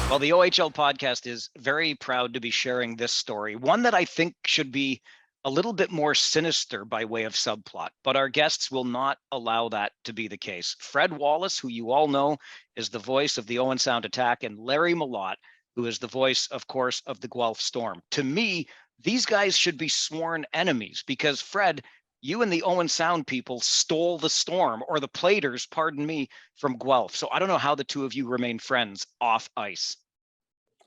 Well, the OHL podcast is very proud to be sharing this story, one that I think should be a little bit more sinister by way of subplot, but our guests will not allow that to be the case. Fred Wallace, who you all know is the voice of the Owen Sound attack, and Larry Mellott, who is the voice, of course, of the Guelph Storm. To me, these guys should be sworn enemies because, Fred, you and the Owen Sound people stole the Storm, or the Platers, pardon me, from Guelph. So I don't know how the two of you remain friends off ice.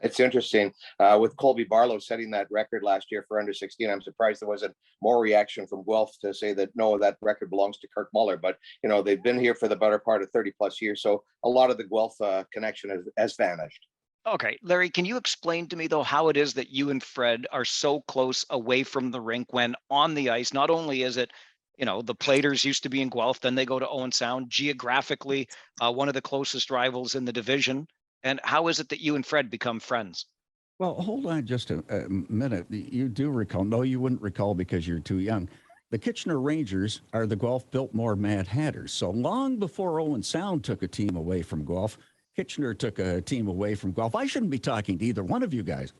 It's interesting. With Colby Barlow setting that record last year for under 16, I'm surprised there wasn't more reaction from Guelph to say that, no, that record belongs to Kirk Muller. But, you know, they've been here for the better part of 30 plus years. So a lot of the Guelph connection has vanished. Okay, Larry, can you explain to me, though, how it is that you and Fred are so close away from the rink when on the ice? Not only is it, you know, the Platers used to be in Guelph, then they go to Owen Sound, geographically one of the closest rivals in the division. And how is it that you and Fred become friends? Well, hold on just a minute. You do recall. No, you wouldn't recall because you're too young. The Kitchener Rangers are the Guelph Biltmore Mad Hatters. So long before Owen Sound took a team away from Guelph, Kitchener took a team away from Guelph. I shouldn't be talking to either one of you guys.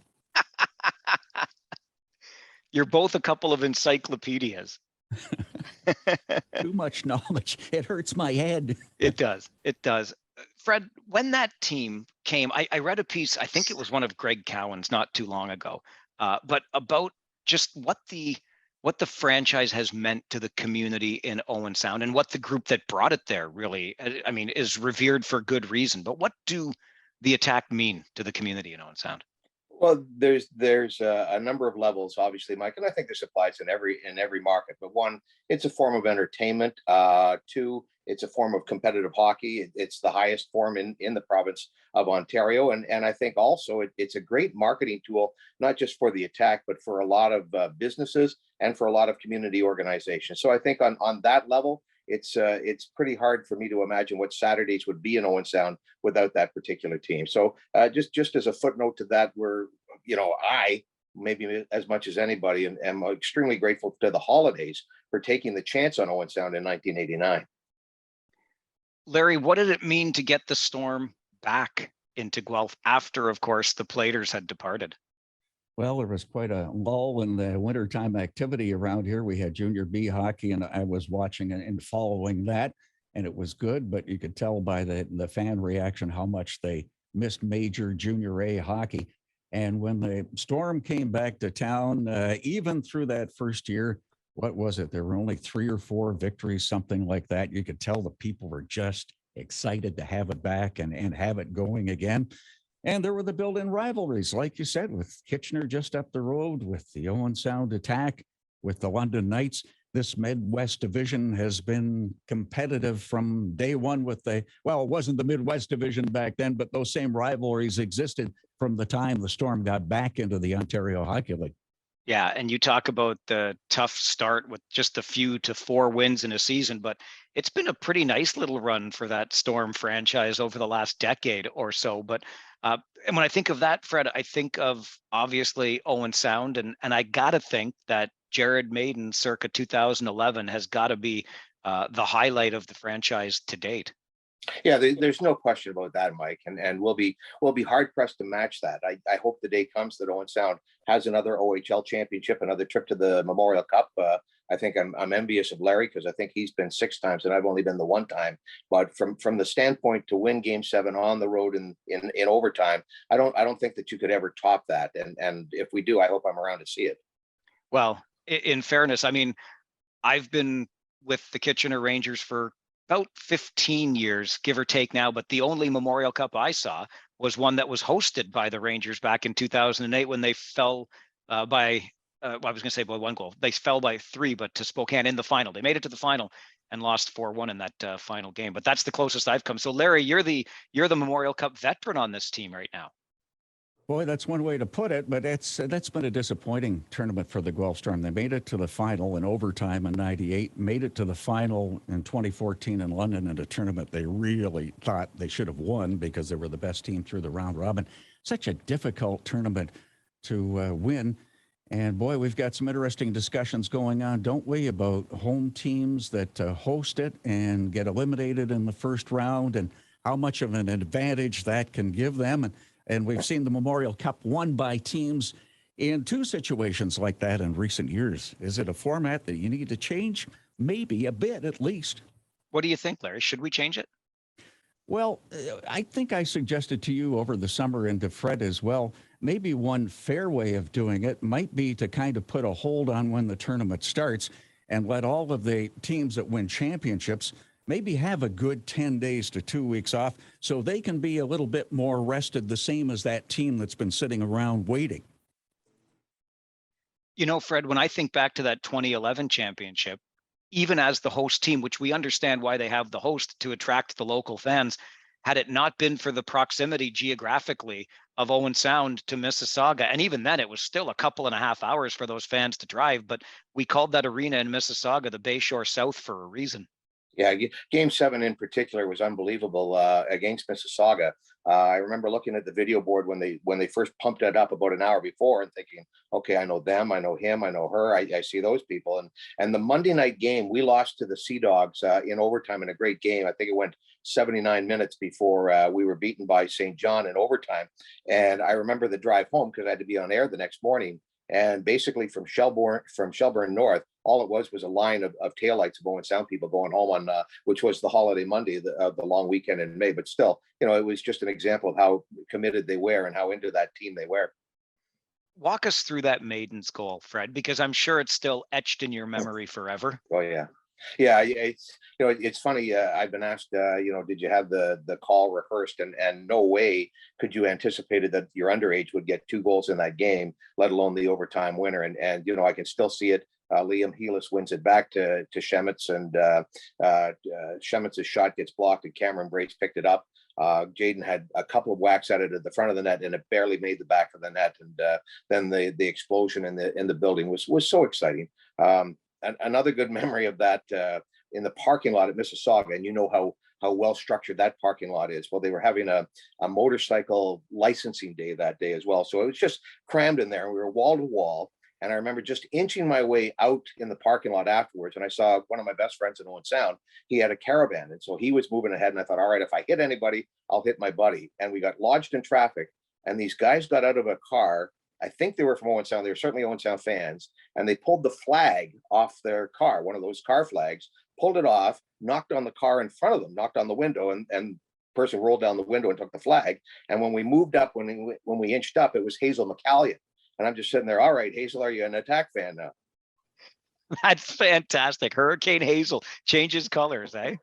You're both a couple of encyclopedias. Too much knowledge. It hurts my head. It does. It does. Fred, when that team came, I read a piece, I think it was one of Greg Cowan's not too long ago, but about just what the franchise has meant to the community in Owen Sound and what the group that brought it there really, I mean, is revered for good reason. But what do the attack mean to the community in Owen Sound? Well, there's a number of levels, obviously, Mike, and I think this applies in every market. But one, it's a form of entertainment. Two, it's a form of competitive hockey. It's the highest form in the province of Ontario, and I think also it's a great marketing tool, not just for the attack, but for a lot of businesses and for a lot of community organizations. So I think on that level, it's pretty hard for me to imagine what Saturdays would be in Owen Sound without that particular team. So just as a footnote to that, I maybe as much as anybody am extremely grateful to the Holidays for taking the chance on Owen Sound in 1989. Larry, what did it mean to get the Storm back into Guelph after, of course, the Platers had departed? Well, there was quite a lull in the wintertime activity around here. We had junior B hockey, and I was watching and following that, and it was good, but you could tell by the fan reaction how much they missed major junior A hockey. And when the Storm came back to town, even through that first year, what was it? There were only 3 or 4 victories, something like that. You could tell the people were just excited to have it back and have it going again. And there were the built-in rivalries, like you said, with Kitchener just up the road, with the Owen Sound attack, with the London Knights. This Midwest division has been competitive from day one with it wasn't the Midwest division back then, but those same rivalries existed from the time the Storm got back into the Ontario Hockey League. Yeah, and you talk about the tough start with just a few to 4 wins in a season, but it's been a pretty nice little run for that Storm franchise over the last decade or so. But and when I think of that, Fred, I think of obviously Owen Sound, and I gotta think that Jared Maiden circa 2011 has got to be the highlight of the franchise to date. Yeah, there's no question about that, Mike, and we'll be hard pressed to match that. I hope the day comes that Owen Sound has another OHL championship, another trip to the Memorial Cup. I think I'm envious of Larry because I think he's been 6 times and I've only been the 1 time. But from the standpoint to win Game 7 on the road in overtime, I don't think that you could ever top that. And if we do, I hope I'm around to see it. Well, in fairness, I mean, I've been with the Kitchener Rangers for about 15 years, give or take now, but the only Memorial Cup I saw was one that was hosted by the Rangers back in 2008 when they fell by 1 goal. They fell by 3, but to Spokane in the final. They made it to the final and lost 4-1 in that final game. But that's the closest I've come. So Larry, you're the Memorial Cup veteran on this team right now. Boy, that's one way to put it, but that's been a disappointing tournament for the Guelph Storm. They made it to the final in overtime in '98, made it to the final in 2014 in London in a tournament they really thought they should have won because they were the best team through the round robin. Such a difficult tournament to win. And boy, we've got some interesting discussions going on, don't we, about home teams that host it and get eliminated in the first round and how much of an advantage that can give them. And And we've seen the Memorial Cup won by teams in two situations like that in recent years. Is it a format that you need to change? Maybe a bit, at least. What do you think, Larry? Should we change it? Well, I think I suggested to you over the summer and to Fred as well, maybe one fair way of doing it might be to kind of put a hold on when the tournament starts and let all of the teams that win championships maybe have a good 10 days to 2 weeks off so they can be a little bit more rested, the same as that team that's been sitting around waiting. You know, Fred, when I think back to that 2011 championship, even as the host team, which we understand why they have the host to attract the local fans, had it not been for the proximity geographically of Owen Sound to Mississauga, and even then it was still a couple and a half hours for those fans to drive, but we called that arena in Mississauga the Bayshore South for a reason. Yeah, Game 7 in particular was unbelievable against Mississauga. I remember looking at the video board when they first pumped it up about an hour before and thinking, okay, I know them, I know him, I know her, I see those people. And the Monday night game, we lost to the Sea Dogs in overtime in a great game. I think it went 79 minutes before we were beaten by St. John in overtime. And I remember the drive home because I had to be on air the next morning. And basically from Shelburne North, all it was a line of taillights of Owen Sound people going home on, which was the holiday Monday, the long weekend in May. But still, it was just an example of how committed they were and how into that team they were. Walk us through that Maiden's goal, Fred, because I'm sure it's still etched in your memory forever. Oh, yeah. Yeah, it's funny. I've been asked, did you have the call rehearsed? And no way could you anticipated that your underage would get 2 goals in that game, let alone the overtime winner. And I can still see it. Liam Heelis wins it back to Shemitz, and Shemitz's shot gets blocked, and Cameron Brace picked it up. Jaden had a couple of whacks at it at the front of the net, and it barely made the back of the net. And then the explosion in the building was so exciting. Another good memory of that in the parking lot at Mississauga, and how well structured that parking lot is. Well, they were having a motorcycle licensing day that day as well, so it was just crammed in there, and we were wall to wall. And I remember just inching my way out in the parking lot afterwards, and I saw one of my best friends in Owen Sound. He had a caravan, and so he was moving ahead, and I thought, all right, if I hit anybody, I'll hit my buddy. And we got lodged in traffic, and these guys got out of a car. I think they were from Owen Sound. They were certainly Owen Sound fans. And they pulled the flag off their car, one of those car flags, pulled it off, knocked on the car in front of them, knocked on the window, and the person rolled down the window and took the flag. And when we moved up, when we inched up, it was Hazel McCallion. And I'm just sitting there, all right, Hazel, are you an Attack fan now? That's fantastic. Hurricane Hazel changes colors, eh?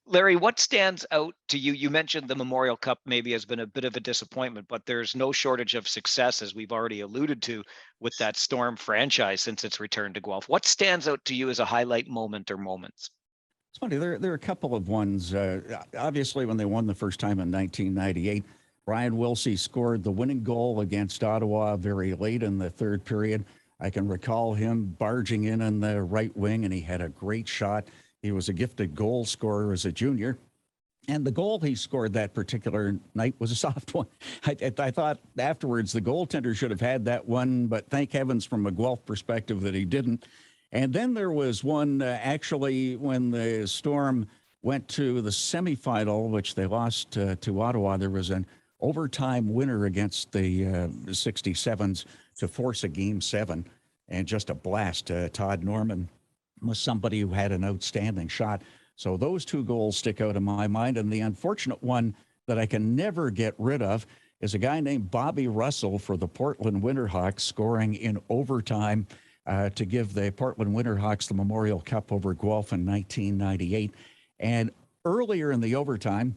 Larry, what stands out to you? You mentioned the Memorial Cup maybe has been a bit of a disappointment, but there's no shortage of success, as we've already alluded to, with that Storm franchise since its return to Guelph. What stands out to you as a highlight moment or moments? It's funny, there are a couple of ones. Obviously, when they won the first time in 1998, Brian Wilsey scored the winning goal against Ottawa very late in the third period. I can recall him barging in on the right wing, and he had a great shot. He was a gifted goal scorer as a junior. And the goal he scored that particular night was a soft one. I thought afterwards the goaltender should have had that one, but thank heavens from a Guelph perspective that he didn't. And then there was one actually when the Storm went to the semifinal, which they lost to Ottawa. There was an overtime winner against the 67s to force a Game 7, and just a blast. Todd Norman was somebody who had an outstanding shot. So those 2 goals stick out in my mind. And the unfortunate one that I can never get rid of is a guy named Bobby Russell for the Portland Winterhawks, scoring in overtime to give the Portland Winterhawks the Memorial Cup over Guelph in 1998. And earlier in the overtime,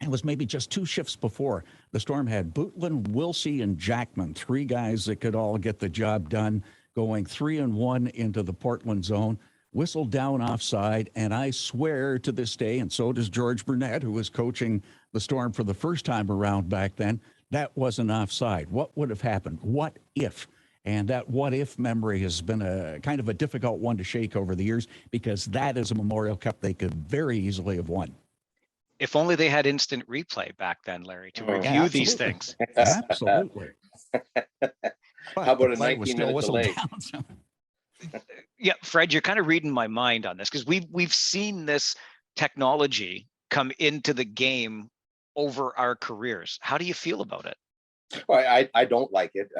it was maybe just 2 shifts before, the Storm had Bootland, Wilsey, and Jackman, 3 guys that could all get the job done, going 3-1 into the Portland zone, whistled down offside. And I swear to this day, and so does George Burnett, who was coaching the Storm for the first time around back then, that wasn't offside. What would have happened? What if? And that what if memory has been a kind of a difficult one to shake over the years, because that is a Memorial Cup they could very easily have won. If only they had instant replay back then, Larry, to review these things. Absolutely. How about a 19-minute delay? Yeah, Fred, you're kind of reading my mind on this, because we've seen this technology come into the game over our careers. How do you feel about it? Well, I don't like it,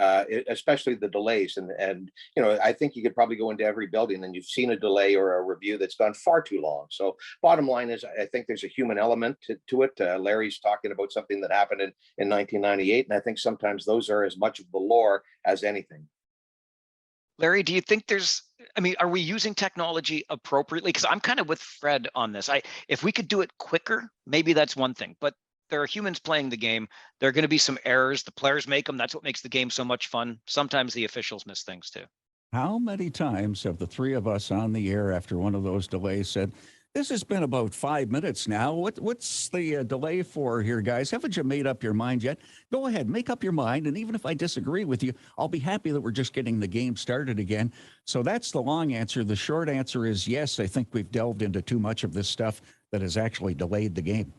especially the delays. And I think you could probably go into every building and you've seen a delay or a review that's gone far too long. So bottom line is, I think there's a human element to it. Larry's talking about something that happened in 1998, and I think sometimes those are as much of the lore as anything. Larry, do you think are we using technology appropriately? Because I'm kind of with Fred on this. If we could do it quicker, maybe that's one thing, but there are humans playing the game. There are going to be some errors. The players make them. That's what makes the game so much fun. Sometimes the officials miss things too. How many times have the three of us on the air after one of those delays said, this has been about 5 minutes now. What's the delay for here, guys? Haven't you made up your mind yet? Go ahead, make up your mind. And even if I disagree with you, I'll be happy that we're just getting the game started again. So that's the long answer. The short answer is yes, I think we've delved into too much of this stuff that has actually delayed the game.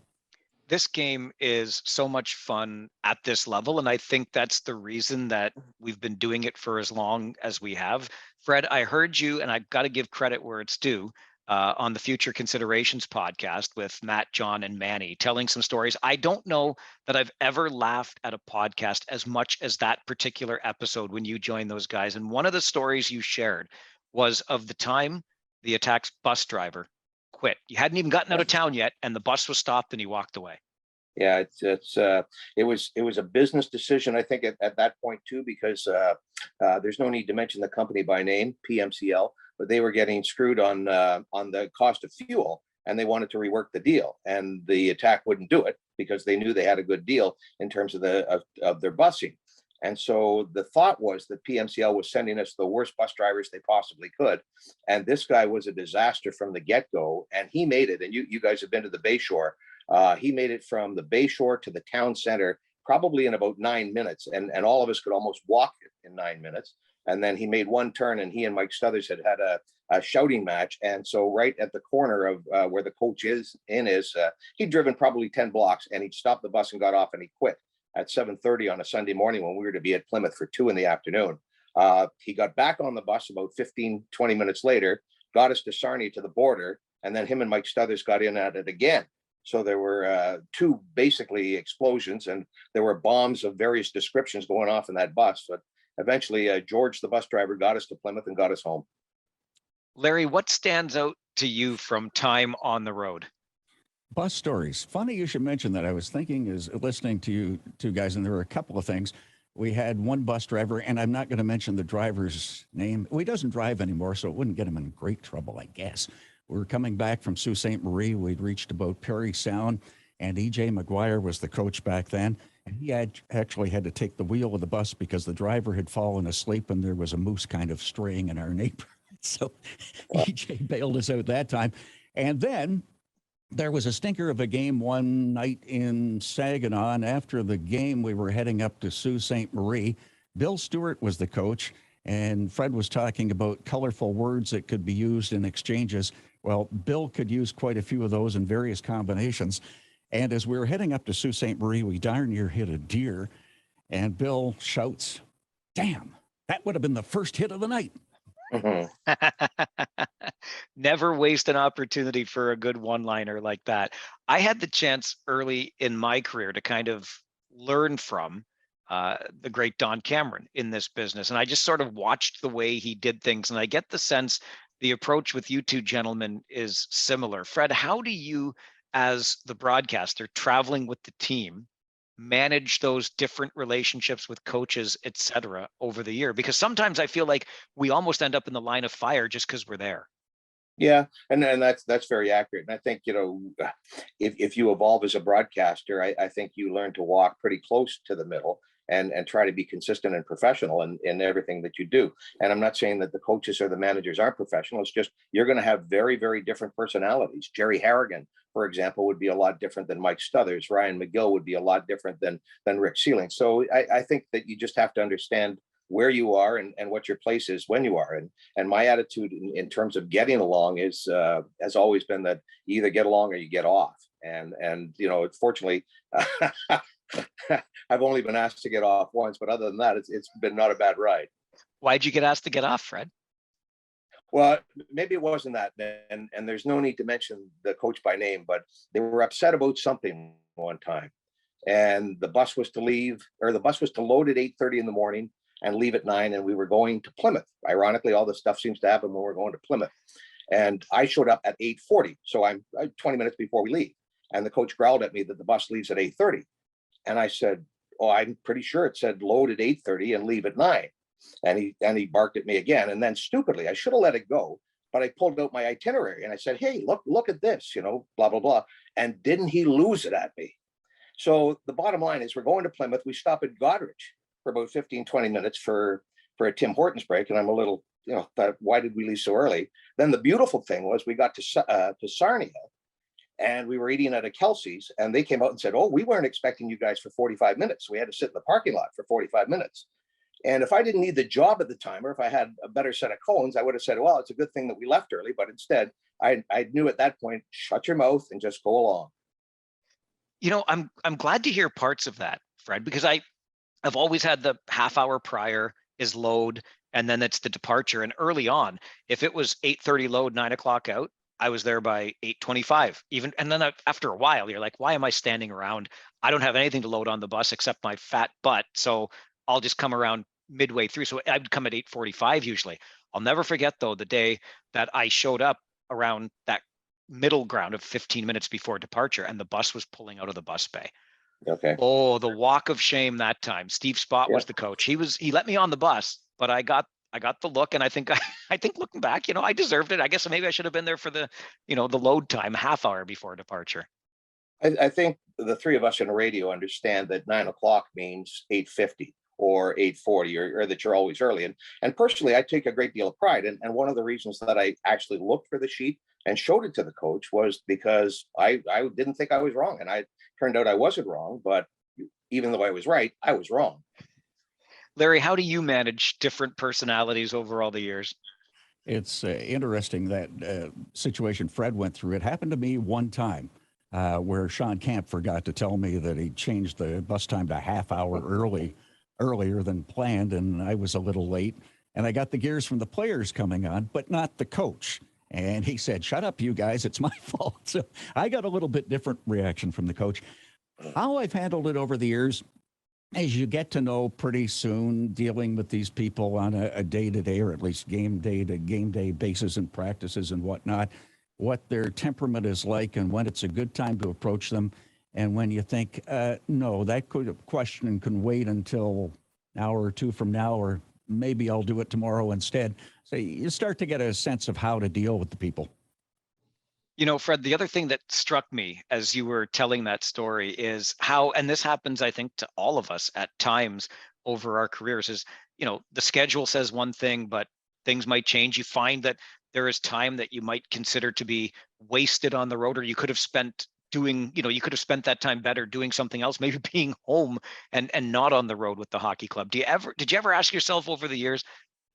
This game is so much fun at this level, and I think that's the reason that we've been doing it for as long as we have. Fred, I heard you, and I've got to give credit where it's due, on the Future Considerations podcast with Matt, John, and Manny, telling some stories. I don't know that I've ever laughed at a podcast as much as that particular episode when you joined those guys. And one of the stories you shared was of the time the Attack's bus driver quit. You hadn't even gotten out of town yet, and the bus was stopped, and he walked away. Yeah, it was a business decision, I think, at that point too, because there's no need to mention the company by name, PMCL, but they were getting screwed on the cost of fuel, and they wanted to rework the deal, and the Attack wouldn't do it because they knew they had a good deal in terms of their busing. And so the thought was that PMCL was sending us the worst bus drivers they possibly could. And this guy was a disaster from the get-go. And he made it. And you guys have been to the Bayshore. He made it from the Bayshore to the town center probably in about 9 minutes. And all of us could almost walk it in 9 minutes. And then he made one turn, and he and Mike Stothers had a shouting match. And so right at the corner of where the coach is, he'd driven probably 10 blocks, and he'd stopped the bus and got off, and he quit at 7:30 on a Sunday morning when we were to be at Plymouth for 2 p.m. He got back on the bus about 15, 20 minutes later, got us to Sarnia to the border, and then him and Mike Stothers got in at it again. So there were 2 basically explosions, and there were bombs of various descriptions going off in that bus. But eventually, George, the bus driver, got us to Plymouth and got us home. Larry, what stands out to you from time on the road? Bus stories. Funny you should mention that. I was thinking, is listening to you two guys, and there were a couple of things. We had one bus driver, and I'm not going to mention the driver's name. Well, he doesn't drive anymore, so it wouldn't get him in great trouble, I guess. We were coming back from Sault Ste. Marie. We'd reached about Parry Sound, and J Mcguire was the coach back then. And he actually had to take the wheel of the bus because the driver had fallen asleep, and there was a moose kind of straying in our neighborhood. So EJ bailed us out that time. And then there was a stinker of a game one night in Saginaw, and after the game, we were heading up to Sault Ste. Marie. Bill Stewart was the coach, and Fred was talking about colorful words that could be used in exchanges. Well, Bill could use quite a few of those in various combinations. And as we were heading up to Sault Ste. Marie, we darn near hit a deer, and Bill shouts, "Damn, that would have been the first hit of the night." Never waste an opportunity for a good one-liner like that. I had the chance early in my career to kind of learn from the great Don Cameron in this business. And I just sort of watched the way he did things. And I get the sense the approach with you two gentlemen is similar. Fred, how do you, as the broadcaster traveling with the team, manage those different relationships with coaches, et cetera, over the year? Because sometimes I feel like we almost end up in the line of fire just because we're there. Yeah, and that's very accurate. And I think, if you evolve as a broadcaster, I think you learn to walk pretty close to the middle and try to be consistent and professional in everything that you do. And I'm not saying that the coaches or the managers aren't professional. It's just you're going to have very, very different personalities. Jerry Harrigan, for example, would be a lot different than Mike Stothers. Ryan McGill would be a lot different than Rick Sealing. So I think that you just have to understand where you are and what your place is when you are. And my attitude in terms of getting along is has always been that you either get along or you get off. And fortunately, I've only been asked to get off once, but other than that, it's been not a bad ride. Why'd you get asked to get off, Fred? Well, maybe it wasn't that, and there's no need to mention the coach by name, but they were upset about something one time. and the bus was to load at 8:30 in the morning and leave at 9, and we were going to Plymouth. Ironically, all this stuff seems to happen when we're going to Plymouth. And I showed up at 8:40, so I'm 20 minutes before we leave. And the coach growled at me that the bus leaves at 8:30. And I said, oh, I'm pretty sure it said load at 8:30 and leave at 9. And he barked at me again. And then stupidly, I should have let it go, but I pulled out my itinerary and I said, hey, look at this, blah, blah, blah. And didn't he lose it at me? So the bottom line is we're going to Plymouth. We stop at Goderich for about 15, 20 minutes for a Tim Hortons break. And I'm a little, thought, why did we leave so early? Then the beautiful thing was we got to Sarnia, and we were eating at a Kelsey's, and they came out and said, oh, we weren't expecting you guys for 45 minutes. We had to sit in the parking lot for 45 minutes. And if I didn't need the job at the time, or if I had a better set of cones, I would have said, well, it's a good thing that we left early. But instead, I knew at that point, shut your mouth and just go along. I'm glad to hear parts of that, Fred, because I've always had the half hour prior is load, and then it's the departure. And early on, if it was 8:30 load, 9 o'clock out, I was there by 8:25 even. And then after a while, you're like, why am I standing around? I don't have anything to load on the bus except my fat butt. So I'll just come around midway through. So I'd come at 8:45 usually. I'll never forget though, the day that I showed up around that middle ground of 15 minutes before departure, and the bus was pulling out of the bus bay. Okay. Oh, the walk of shame that time. Steve Spott was the coach. He let me on the bus, but I got the look, and I think looking back, I deserved it. I guess maybe I should have been there for the load time, half hour before departure. I think the three of us in radio understand that 9 o'clock means 8:50 or 8:40, or that you're always early. And personally, I take a great deal of pride. And one of the reasons that I actually looked for the sheet and showed it to the coach was because I didn't think I was wrong. And I turned out I wasn't wrong, but even though I was right, I was wrong. Larry, how do you manage different personalities over all the years? It's interesting that situation Fred went through. It happened to me one time where Sean Camp forgot to tell me that he changed the bus time to half hour earlier than planned, and I was a little late. And I got the gears from the players coming on, but not the coach. And he said, shut up, you guys, it's my fault. So I got a little bit different reaction from the coach. How I've handled it over the years, as you get to know pretty soon, dealing with these people on a day-to-day, or at least game day to game day basis and practices and whatnot, what their temperament is like and when it's a good time to approach them. And when you think, no, that question can wait until an hour or two from now, or maybe I'll do it tomorrow instead. So you start to get a sense of how to deal with the people. Fred, the other thing that struck me as you were telling that story is how, and this happens, I think, to all of us at times over our careers, is, the schedule says one thing, but things might change. You find that there is time that you might consider to be wasted on the road, or you could have spent that time better doing something else, maybe being home and not on the road with the hockey club. Did you ever ask yourself over the years,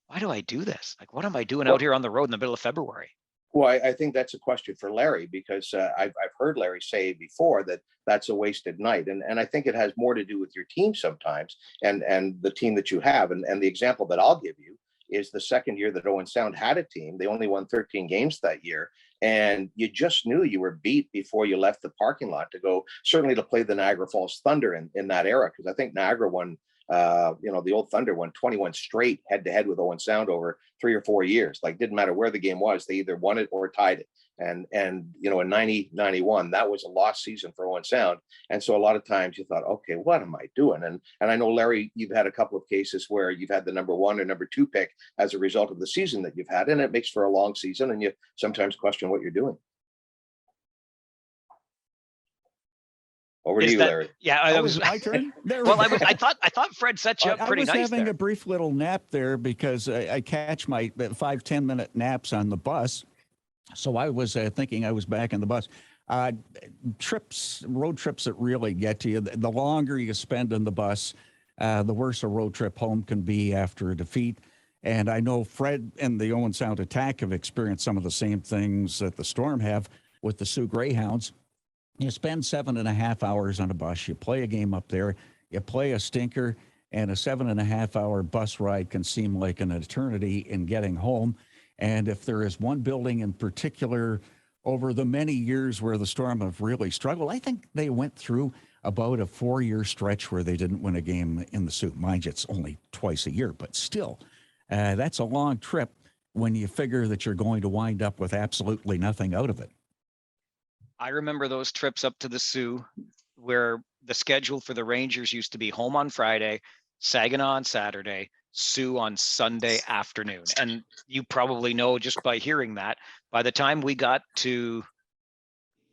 why do I do this? Like, what am I doing out here on the road in the middle of February? Well, I think that's a question for Larry, because I've heard Larry say before that that's a wasted night. And I think it has more to do with your team sometimes, and the team that you have. And the example that I'll give you is the second year that Owen Sound had a team. They only won 13 games that year. And you just knew you were beat before you left the parking lot to go, certainly to play the Niagara Falls Thunder in that era. Because I think Niagara won, the old Thunder won 21 straight head-to-head with Owen Sound over 3 or 4 years. Like, didn't matter where the game was, they either won it or tied it. And in 91, that was a lost season for Owen Sound. And so a lot of times you thought, okay, what am I doing? And I know, Larry, you've had a couple of cases where you've had the number 1 or number 2 pick as a result of the season that you've had, and it makes for a long season, and you sometimes question what you're doing. Over to you, Larry. Yeah, I was my turn. I thought Fred set you up pretty nice. I was having there. A brief little nap there because I catch my 5-10 minute naps on the bus. So I was thinking I was back in the bus. Road trips that really get to you, the longer you spend in the bus, the worse a road trip home can be after a defeat. And I know Fred and the Owen Sound Attack have experienced some of the same things that the Storm have with the Sioux Greyhounds. You spend 7.5 hours on a bus, you play a game up there, you play a stinker, and a 7.5 hour bus ride can seem like an eternity in getting home. And if there is one building in particular over the many years where the Storm have really struggled, I think they went through about a 4-year stretch where they didn't win a game in the Soo. Mind you, it's only twice a year, but still, that's a long trip when you figure that you're going to wind up with absolutely nothing out of it. I remember those trips up to the Soo where the schedule for the Rangers used to be home on Friday, Saginaw on Saturday, Soo on Sunday afternoon. And you probably know just by hearing that, by the time we got to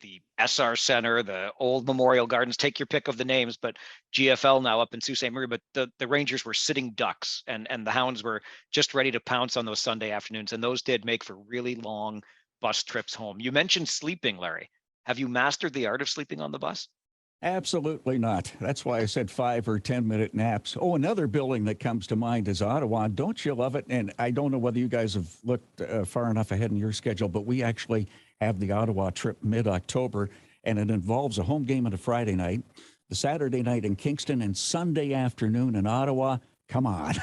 the SR Center, the old Memorial Gardens, take your pick of the names, but GFL now up in Sault Ste. Marie, but the Rangers were sitting ducks and the Hounds were just ready to pounce on those Sunday afternoons. And those did make for really long bus trips home. You mentioned sleeping, Larry. Have you mastered the art of sleeping on the bus? Absolutely not. That's why I said 5 or 10-minute naps. Oh, another building that comes to mind is Ottawa. Don't you love it? And I don't know whether you guys have looked far enough ahead in your schedule, but we actually have the Ottawa Trip mid-October, and it involves a home game on a Friday night, the Saturday night in Kingston, and Sunday afternoon in Ottawa. Come on.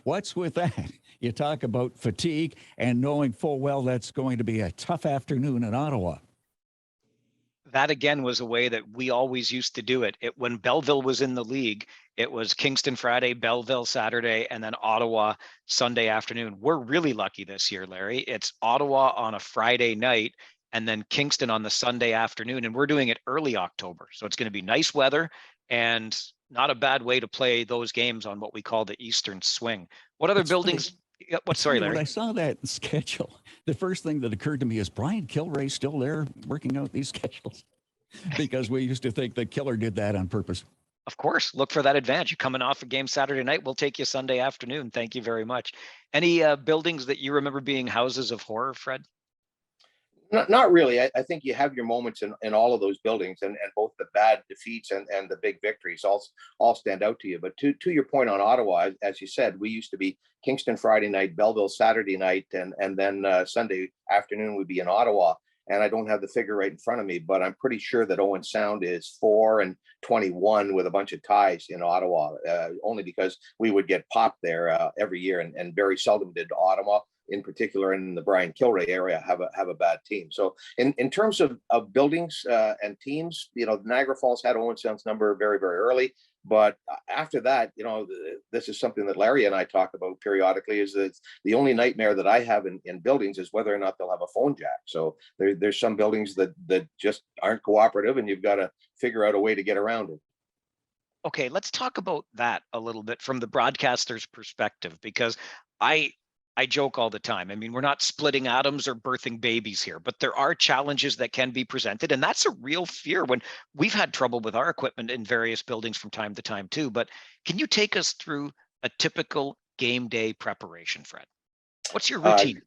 What's with that? You talk about fatigue and knowing full well that's going to be a tough afternoon in Ottawa. That again was a way that we always used to do it. When Belleville was in the league, it was Kingston Friday, Belleville Saturday, and then Ottawa Sunday afternoon. We're really lucky this year, Larry. It's Ottawa on a Friday night and then Kingston on the Sunday afternoon. And we're doing it early October. So it's going to be nice weather and not a bad way to play those games on what we call the Eastern Swing. What other buildings? Sorry, Larry. When I saw that schedule, the first thing that occurred to me is Brian Kilray still there working out these schedules? Because we used to think that Killer did that on purpose. Of course, look for that advantage. You're coming off a game Saturday night, we'll take you Sunday afternoon. Thank you very much. Any buildings that you remember being houses of horror, Fred? Not really. I think you have your moments in all of those buildings, and both the bad defeats and the big victories all stand out to you. But to your point on Ottawa, as you said, we used to be Kingston Friday night, Belleville Saturday night, and then Sunday afternoon would be in Ottawa. And I don't have the figure right in front of me, but I'm pretty sure that Owen Sound is 4-21 with a bunch of ties in Ottawa, only because we would get popped there every year, and very seldom did Ottawa, in particular in the Brian Kilray area, have a bad team. So in terms of buildings and teams, Niagara Falls had Owen Sound's number very, very early. But after that, this is something that Larry and I talk about periodically, is that the only nightmare that I have in buildings is whether or not they'll have a phone jack. So there's some buildings that just aren't cooperative, and you've got to figure out a way to get around it. Okay, let's talk about that a little bit from the broadcaster's perspective, because I joke all the time. I mean, we're not splitting atoms or birthing babies here, but there are challenges that can be presented. And that's a real fear when we've had trouble with our equipment in various buildings from time to time too. But can you take us through a typical game day preparation, Fred? What's your routine?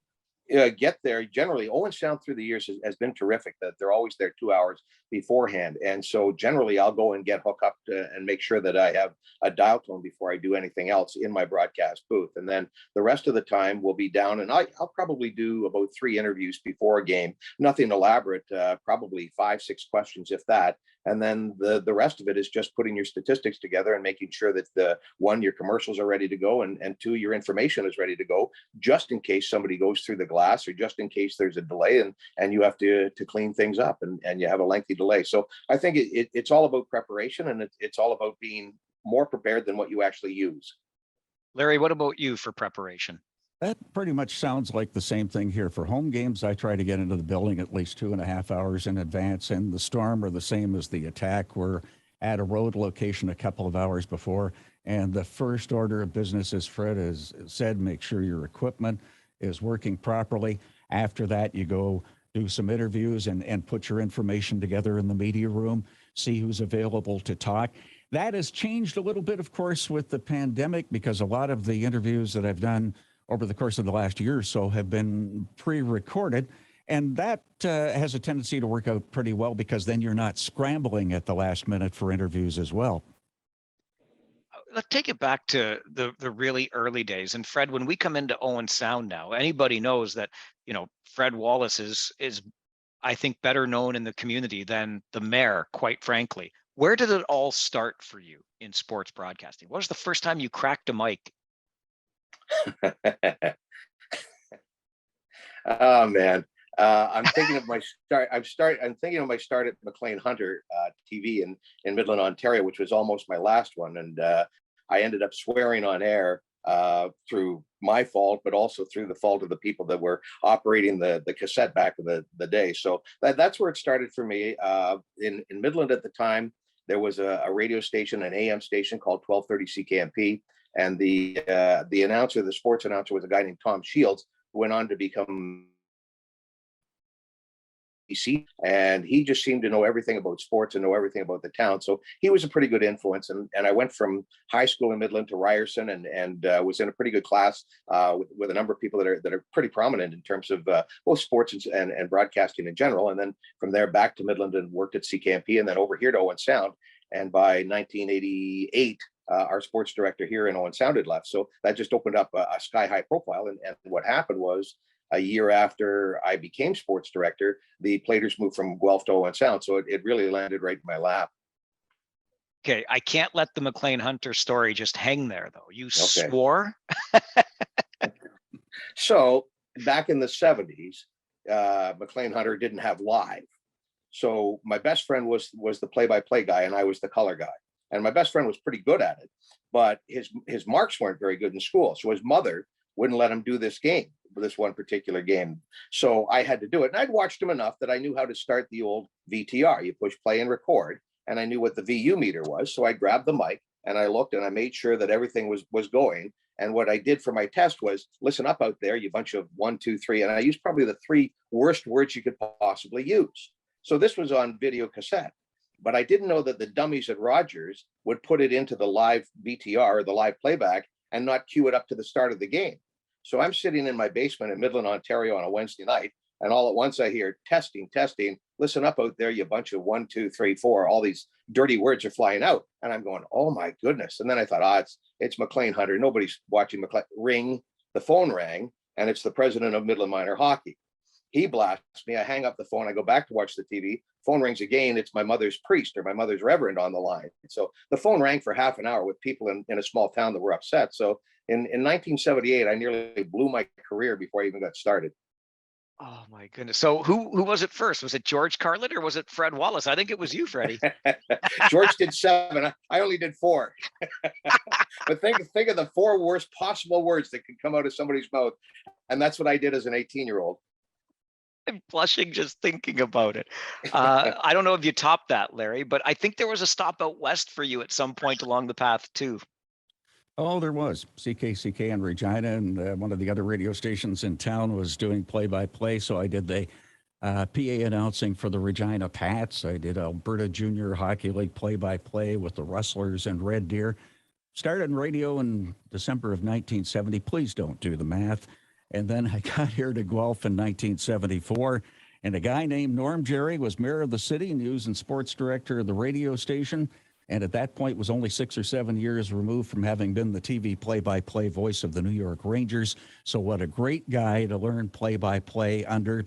Get there. Generally, Owen Sound through the years has been terrific, that they're always there 2 hours beforehand. And so generally I'll go and get hooked up and make sure that I have a dial tone before I do anything else in my broadcast booth. And then the rest of the time will be down, and I'll probably do about 3 interviews before a game. Nothing elaborate, probably 5-6 questions, if that. And then the rest of it is just putting your statistics together and making sure that your commercials are ready to go, and 2, your information is ready to go, just in case somebody goes through the glass, or just in case there's a delay and you have to clean things up and you have a lengthy delay. So I think it's all about preparation, and it's all about being more prepared than what you actually use. Larry, what about you for preparation? That pretty much sounds like the same thing here. For home games, I try to get into the building at least 2.5 hours in advance, and the Storm are the same as the Attack. We're at a road location a couple of hours before, and the first order of business, as Fred has said, make sure your equipment is working properly. After that, you go do some interviews and put your information together in the media room, see who's available to talk. That has changed a little bit, of course, with the pandemic, because a lot of the interviews that I've done over the course of the last year or so have been pre-recorded. And that has a tendency to work out pretty well, because then you're not scrambling at the last minute for interviews as well. Let's take it back to the really early days. And Fred, when we come into Owen Sound now, anybody knows that, Fred Wallace is I think better known in the community than the mayor, quite frankly. Where did it all start for you in sports broadcasting? What was the first time you cracked a mic? Oh man. I'm thinking of my start. I'm thinking of my start at McLean Hunter TV in Midland, Ontario, which was almost my last one, and I ended up swearing on air through my fault, but also through the fault of the people that were operating the cassette back in the day. So that's where it started for me. In Midland at the time, there was a radio station, an AM station called 1230 CKMP, and the announcer, the sports announcer, was a guy named Tom Shields, who went on to become and he just seemed to know everything about sports and know everything about the town. So he was a pretty good influence. And I went from high school in Midland to Ryerson and was in a pretty good class with a number of people that are pretty prominent in terms of both sports and broadcasting in general. And then from there back to Midland and worked at CKMP and then over here to Owen Sound. And by 1988, our sports director here in Owen Sound had left. So that just opened up a sky high profile. And what happened was, a year after I became sports director, the Platers moved from Guelph to Owen Sound. So it really landed right in my lap. Okay, I can't let the McLean Hunter story just hang there, though. You swore? So back in the 70s, McLean Hunter didn't have live. So my best friend was the play-by-play guy, and I was the color guy. And my best friend was pretty good at it, but his marks weren't very good in school. So his mother wouldn't let him do this one particular game. So I had to do it. And I'd watched him enough that I knew how to start the old VTR. You push play and record. And I knew what the VU meter was. So I grabbed the mic and I looked and I made sure that everything was going. And what I did for my test was, listen up out there, you bunch of 1, 2, 3. And I used probably the 3 worst words you could possibly use. So this was on video cassette. But I didn't know that the dummies at Rogers would put it into the live VTR or the live playback and not cue it up to the start of the game. So I'm sitting in my basement in Midland, Ontario on a Wednesday night, and all at once I hear testing, listen up out there, you bunch of 1, 2, 3, 4, all these dirty words are flying out. And I'm going, oh my goodness. And then I thought, it's McLean Hunter. Nobody's watching McLean. Ring, the phone rang, and it's the president of Midland Minor Hockey. He blasts me. I hang up the phone. I go back to watch the TV. Phone rings again. It's my mother's priest or my mother's reverend on the line. So the phone rang for half an hour with people in a small town that were upset. So in 1978, I nearly blew my career before I even got started. Oh my goodness. So who was it first? Was it George Carlin or was it Fred Wallace? I think it was you, Freddie. George did 7. I only did 4. But think of the 4 worst possible words that could come out of somebody's mouth. And that's what I did as an 18-year-old. I'm blushing just thinking about it. I don't know if you topped that, Larry, but I think there was a stop out west for you at some point along the path too. Oh, there was. CKCK in Regina, and one of the other radio stations in town was doing play-by-play. So I did the PA announcing for the Regina Pats. I did Alberta Junior Hockey League play-by-play with the Rustlers and Red Deer. Started in radio in December of 1970. Please don't do the math. And then I got here to Guelph in 1974. And a guy named Norm Jerry was mayor of the city and he was sports director of the radio station. And at that point was only 6 or 7 years removed from having been the TV play-by-play voice of the New York Rangers. So what a great guy to learn play-by-play under.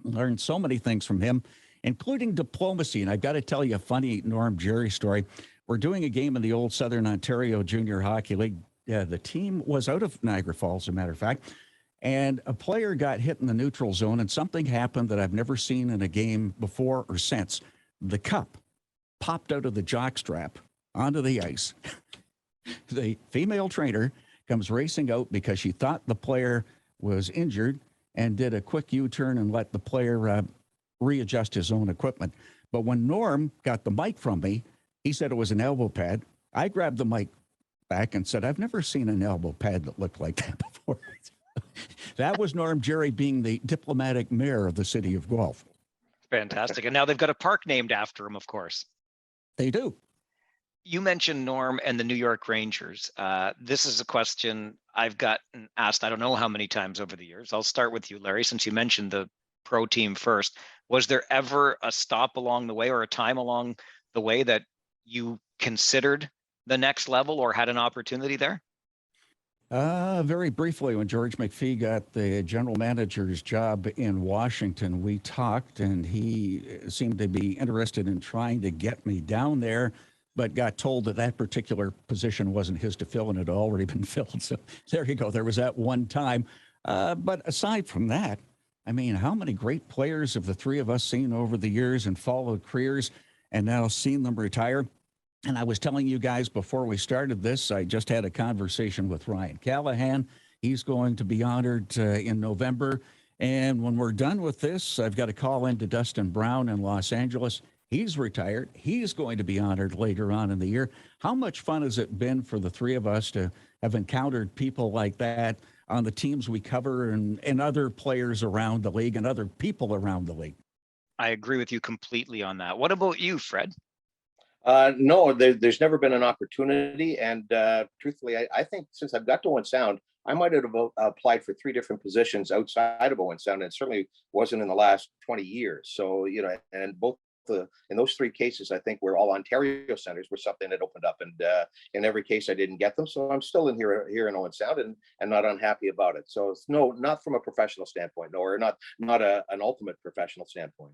Learned so many things from him, including diplomacy. And I've got to tell you a funny Norm Jerry story. We're doing a game in the old Southern Ontario Junior Hockey League. The team was out of Niagara Falls, as a matter of fact. And a player got hit in the neutral zone, and something happened that I've never seen in a game before or since. The cup popped out of the jockstrap onto the ice. The female trainer comes racing out because she thought the player was injured and did a quick U-turn and let the player readjust his own equipment. But when Norm got the mic from me, he said it was an elbow pad. I grabbed the mic back and said, I've never seen an elbow pad that looked like that before. That was Norm Jerry being the diplomatic mayor of the city of Guelph. Fantastic. And now they've got a park named after him, of course. They do. You mentioned Norm and the New York Rangers. This is a question I've gotten asked, I don't know how many times over the years. I'll start with you, Larry, since you mentioned the pro team first. Was there ever a stop along the way or a time along the way that you considered the next level or had an opportunity there? Very briefly, when George McPhee got the general manager's job in Washington, we talked and he seemed to be interested in trying to get me down there, but got told that that particular position wasn't his to fill and it had already been filled. So there you go. There was that one time. But aside from that, I mean, how many great players have the three of us seen over the years and followed careers and now seen them retire? And I was telling you guys before we started this, I just had a conversation with Ryan Callahan. He's going to be honored in November. And when we're done with this, I've got a call in to Dustin Brown in Los Angeles. He's retired. He's going to be honored later on in the year. How much fun has it been for the three of us to have encountered people like that on the teams we cover and other players around the league and other people around the league? I agree with you completely on that. What about you, Fred? No, there's never been an opportunity. And truthfully, I think since I've got to Owen Sound, I might have applied for 3 different positions outside of Owen Sound, and it certainly wasn't in the last 20 years. So, and both in those 3 cases, I think we're all Ontario centers were something that opened up. And in every case, I didn't get them. So I'm still here in Owen Sound and not unhappy about it. So it's no, not from a professional standpoint, no, or not an ultimate professional standpoint.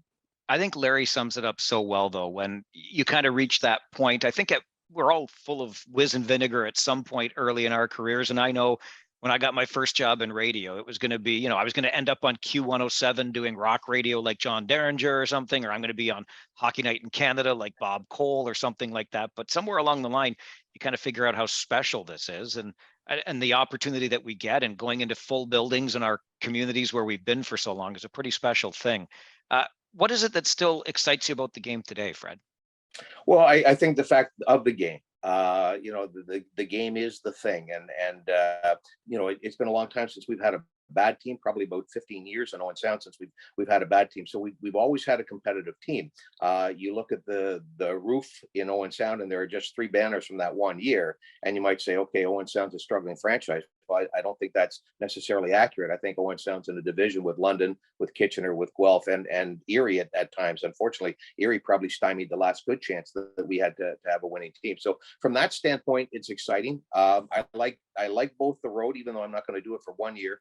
I think Larry sums it up so well, though, when you kind of reach that point. I think we're all full of whiz and vinegar at some point early in our careers. And I know when I got my first job in radio, it was going to be, I was going to end up on Q107 doing rock radio like John Derringer or something, or I'm going to be on Hockey Night in Canada like Bob Cole or something like that. But somewhere along the line, you kind of figure out how special this is and the opportunity that we get, and going into full buildings in our communities where we've been for so long is a pretty special thing. What is it that still excites you about the game today, Fred? Well, I think the fact of the game, the game is the thing, and it's been a long time since we've had a bad team, probably about 15 years in Owen Sound since we've had a bad team. So we've always had a competitive team. You look at the roof in Owen Sound, and there are just 3 banners from that one year, and you might say, okay, Owen Sound's a struggling franchise. Well, I don't think that's necessarily accurate. I think Owen Sound's in a division with London, with Kitchener, with Guelph, and Erie at times. Unfortunately, Erie probably stymied the last good chance that we had to have a winning team. So from that standpoint, it's exciting. I like both the road, even though I'm not going to do it for 1 year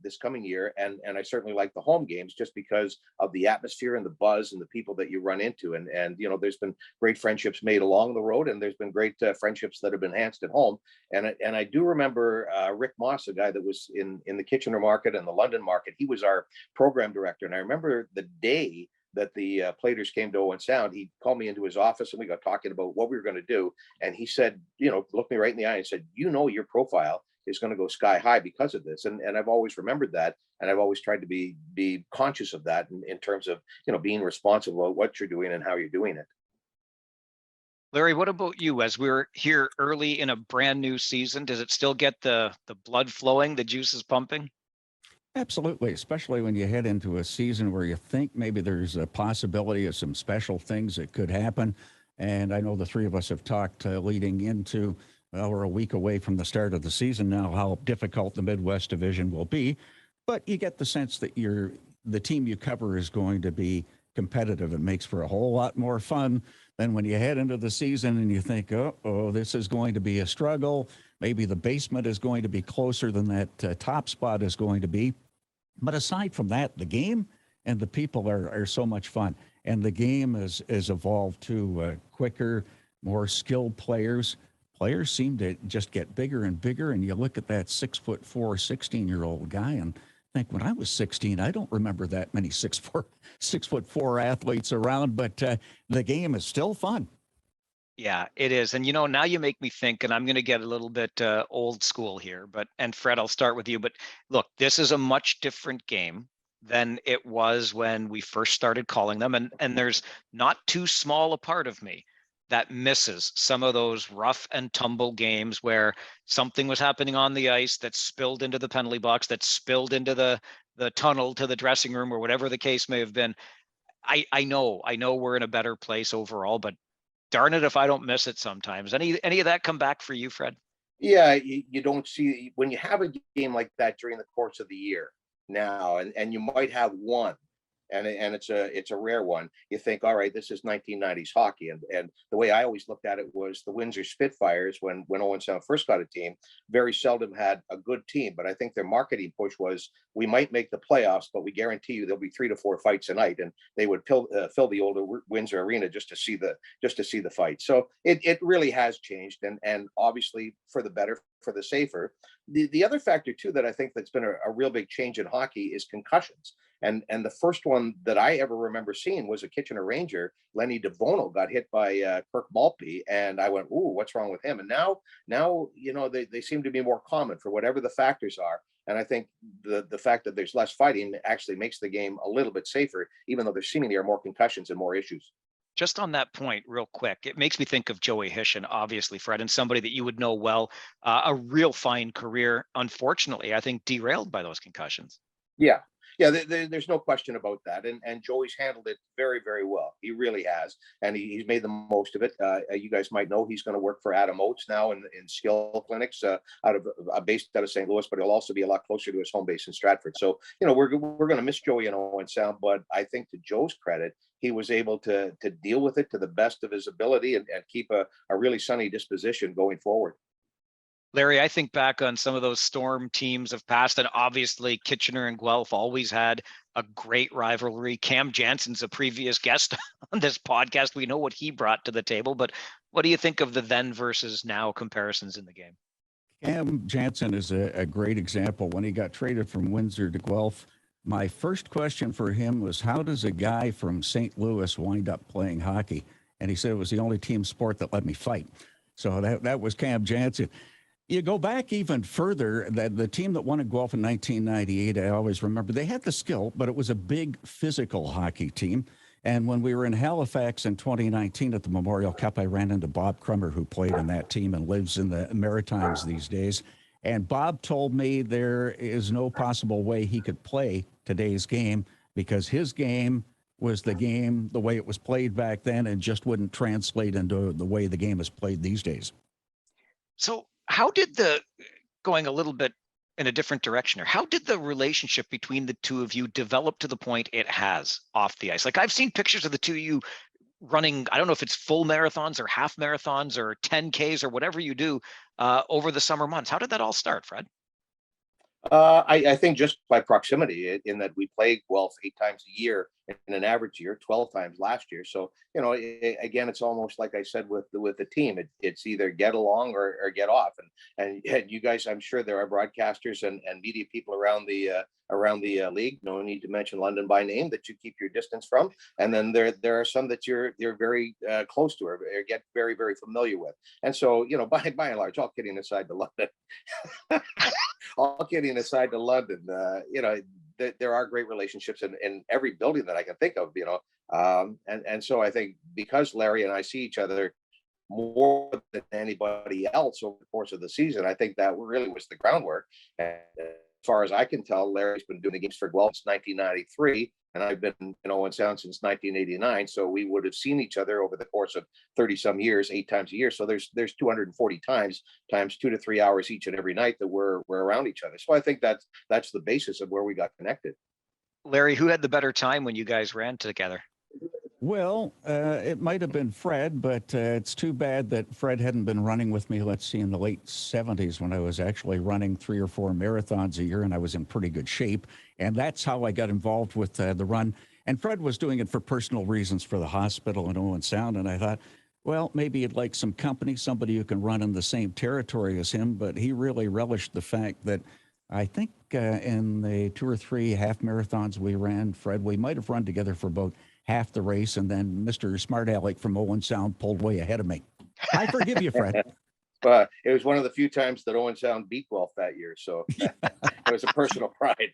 this coming year, and I certainly like the home games just because of the atmosphere and the buzz and the people that you run into. And there's been great friendships made along the road, and there's been great friendships that have been enhanced at home. And I do remember Rick Moss, a guy that was in the Kitchener market and the London market. He was our program director, and I remember the day that the Platers came to Owen Sound, he called me into his office and we got talking about what we were going to do. And he said, looked me right in the eye and said, your profile is going to go sky high because of this. And I've always remembered that. And I've always tried to be conscious of that in terms of, being responsible about what you're doing and how you're doing it. Larry, what about you? As we're here early in a brand new season, does it still get the blood flowing, the juices pumping? Absolutely, especially when you head into a season where you think maybe there's a possibility of some special things that could happen. And I know the three of us have talked leading into, well, we're a week away from the start of the season now, how difficult the Midwest Division will be. But you get the sense that the team you cover is going to be competitive. It makes for a whole lot more fun than when you head into the season and you think, oh, this is going to be a struggle. Maybe the basement is going to be closer than that top spot is going to be. But aside from that, the game and the people are so much fun. And the game has evolved to quicker, more skilled players. Players seem to just get bigger and bigger. And you look at that 6'4", 16-year-old guy and think, when I was 16, I don't remember that many 6'4" athletes around, but the game is still fun. Yeah, it is. And, now you make me think, and I'm going to get a little bit old school here, and Fred, I'll start with you. But look, this is a much different game than it was when we first started calling them. And there's not too small a part of me that misses some of those rough and tumble games where something was happening on the ice that spilled into the penalty box, that spilled into the tunnel to the dressing room, or whatever the case may have been. I know we're in a better place overall, but darn it if I don't miss it sometimes. Any of that come back for you, Fred? Yeah, you don't see when you have a game like that during the course of the year now, and you might have one. and it's a rare one. You think, all right, this is 1990s hockey, and the way I always looked at it was the Windsor Spitfires, when Owen Sound first got a team, very seldom had a good team, but I think their marketing push was, we might make the playoffs, but we guarantee you there'll be 3 to 4 fights a night, and they would fill the old Windsor Arena just to see the fight. So it really has changed, and obviously for the better, for the safer. The other factor too that I think that's been a real big change in hockey is concussions. And the first one that I ever remember seeing was a Kitchener Ranger, Lenny DeVono, got hit by Kirk Maltby, and I went, "Ooh, what's wrong with him?" And now they seem to be more common for whatever the factors are. And I think the fact that there's less fighting actually makes the game a little bit safer, even though there seemingly are more concussions and more issues. Just on that point, real quick, it makes me think of Joey Hishin, obviously, Fred, and somebody that you would know well, a real fine career. Unfortunately, I think derailed by those concussions. Yeah. Yeah, there's no question about that, and Joey's handled it very, very well. He really has, and he's made the most of it. You guys might know he's going to work for Adam Oates now in skill clinics based out of St. Louis, but he'll also be a lot closer to his home base in Stratford. So we're going to miss Joey and Owen Sound, but I think to Joe's credit, he was able to deal with it to the best of his ability and keep a really sunny disposition going forward. Larry, I think back on some of those Storm teams of past, and obviously Kitchener and Guelph always had a great rivalry. Cam Jansen's a previous guest on this podcast. We know what he brought to the table, but what do you think of the then versus now comparisons in the game? Cam Jansen is a great example. When he got traded from Windsor to Guelph, my first question for him was, how does a guy from St. Louis wind up playing hockey? And he said it was the only team sport that let me fight. So that was Cam Jansen. You go back even further, that the team that won in Guelph in 1998, I always remember, they had the skill, but it was a big physical hockey team. And when we were in Halifax in 2019 at the Memorial Cup, I ran into Bob Crummer, who played in that team and lives in the Maritimes these days. And Bob told me there is no possible way he could play today's game because his game was the game the way it was played back then and just wouldn't translate into the way the game is played these days. So how did going a little bit in a different direction, or how did the relationship between the two of you develop to the point it has off the ice? Like, I've seen pictures of the two of you running, I don't know if it's full marathons or half marathons or 10Ks or whatever you do over the summer months. How did that all start, Fred? I think just by proximity, in that we play Guelph 8 times a year in an average year, 12 times last year. So, again, it's almost like I said with the team, it's either get along or get off. And you guys, I'm sure there are broadcasters and media people around the league. No need to mention London by name that you keep your distance from. And then there are some that you're very close to or get very, very familiar with. And so, by and large, all kidding aside to London, there are great relationships in every building that I can think of, and so I think because Larry and I see each other more than anybody else over the course of the season, I think that really was the groundwork. And as far as I can tell, Larry's been doing the games for Guelph since 1993, and I've been in Owen Sound since 1989. So we would have seen each other over the course of 30 some years, 8 times a year. So there's 240 times 2 to 3 hours each and every night that we're around each other. So I think that's the basis of where we got connected. Larry, who had the better time when you guys ran together? Well, it might have been Fred, but it's too bad that Fred hadn't been running with me, let's see, in the late 70s when I was actually running 3 or 4 marathons a year and I was in pretty good shape. And that's how I got involved with the run. And Fred was doing it for personal reasons for the hospital in Owen Sound. And I thought, well, maybe he'd like some company, somebody who can run in the same territory as him. But he really relished the fact that I think in the 2 or 3 half marathons we ran, Fred, we might have run together for about half the race, and then Mr. Smart Alec from Owen Sound pulled way ahead of me. I forgive you, Fred. But it was one of the few times that Owen Sound beat Guelph that year, so it was a personal pride.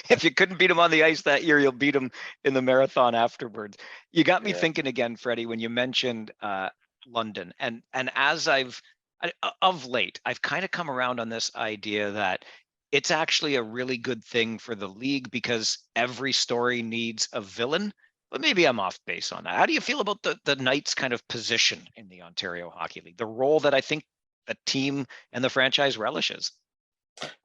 If you couldn't beat him on the ice that year, you'll beat him in the marathon afterwards. You got me thinking again, Freddie, when you mentioned London, and as of late, I've kind of come around on this idea that it's actually a really good thing for the league because every story needs a villain. But maybe I'm off base on that. How do you feel about the Knights' kind of position in the Ontario Hockey League, the role that I think the team and the franchise relishes?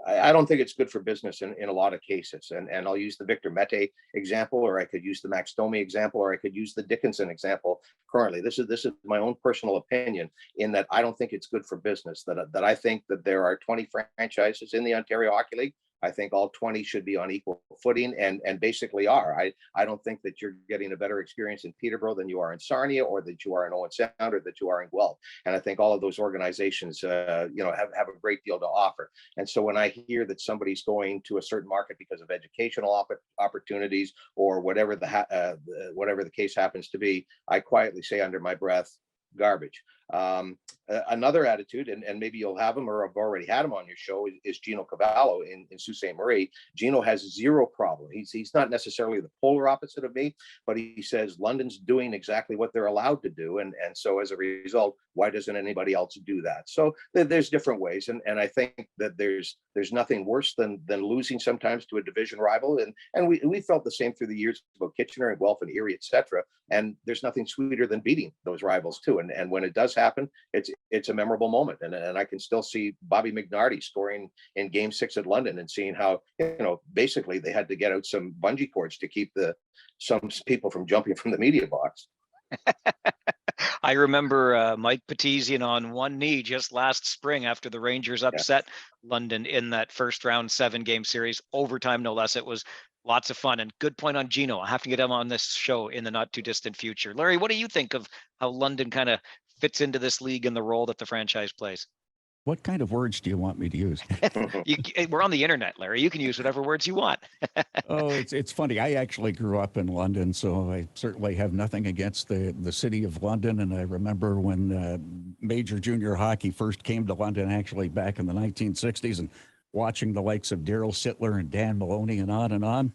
I don't think it's good for business in a lot of cases. And I'll use the Victor Mete example, or I could use the Max Domi example, or I could use the Dickinson example currently. This is my own personal opinion, in that I don't think it's good for business. That I think that there are 20 franchises in the Ontario Hockey League. I think all 20 should be on equal footing, and basically are. I don't think that you're getting a better experience in Peterborough than you are in Sarnia, or that you are in Owen Sound, or that you are in Guelph. And I think all of those organizations, have a great deal to offer. And so when I hear that somebody's going to a certain market because of educational opportunities, or whatever the case happens to be, I quietly say under my breath, garbage. Another attitude, and maybe you'll have him, or I've already had him on your show, is Gino Cavallo in Sault Ste. Marie. Gino has zero problem. He's not necessarily the polar opposite of me, but he says London's doing exactly what they're allowed to do, and so as a result, why doesn't anybody else do that? So there's different ways, and I think that there's nothing worse than losing sometimes to a division rival, and we felt the same through the years about Kitchener and Guelph and Erie, etc. And there's nothing sweeter than beating those rivals too. And when it does happen, it's a memorable moment. And I can still see Bobby McNarty scoring in Game 6 at London, and seeing how, basically they had to get out some bungee cords to keep some people from jumping from the media box. I remember Mike Petizian on one knee just last spring after the Rangers upset London in that first round 7-game series, overtime no less. It was lots of fun, and good point on Gino. I have to get him on this show in the not too distant future. Larry, what do you think of how London kind of fits into this league and the role that the franchise plays? What kind of words do you want me to use? We're on the internet, Larry. You can use whatever words you want. Oh, it's funny. I actually grew up in London, so I certainly have nothing against the city of London. And I remember when major junior hockey first came to London, actually back in the 1960s, and watching the likes of Daryl Sittler and Dan Maloney and on and on.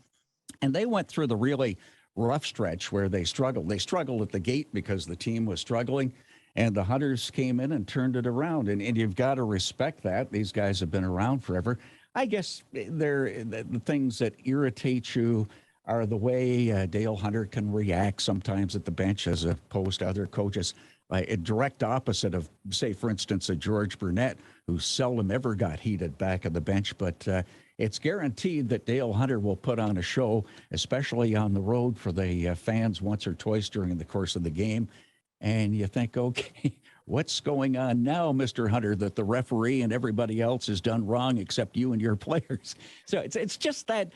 And they went through the really rough stretch where they struggled. They struggled at the gate because the team was struggling. And the Hunters came in and turned it around. And you've got to respect that. These guys have been around forever. I guess the things that irritate you are the way Dale Hunter can react sometimes at the bench as opposed to other coaches. A direct opposite of, say, for instance, a George Burnett, who seldom ever got heated back at the bench. But it's guaranteed that Dale Hunter will put on a show, especially on the road for the fans once or twice during the course of the game. And you think, okay, what's going on now, Mr. Hunter, that the referee and everybody else has done wrong except you and your players? So it's just that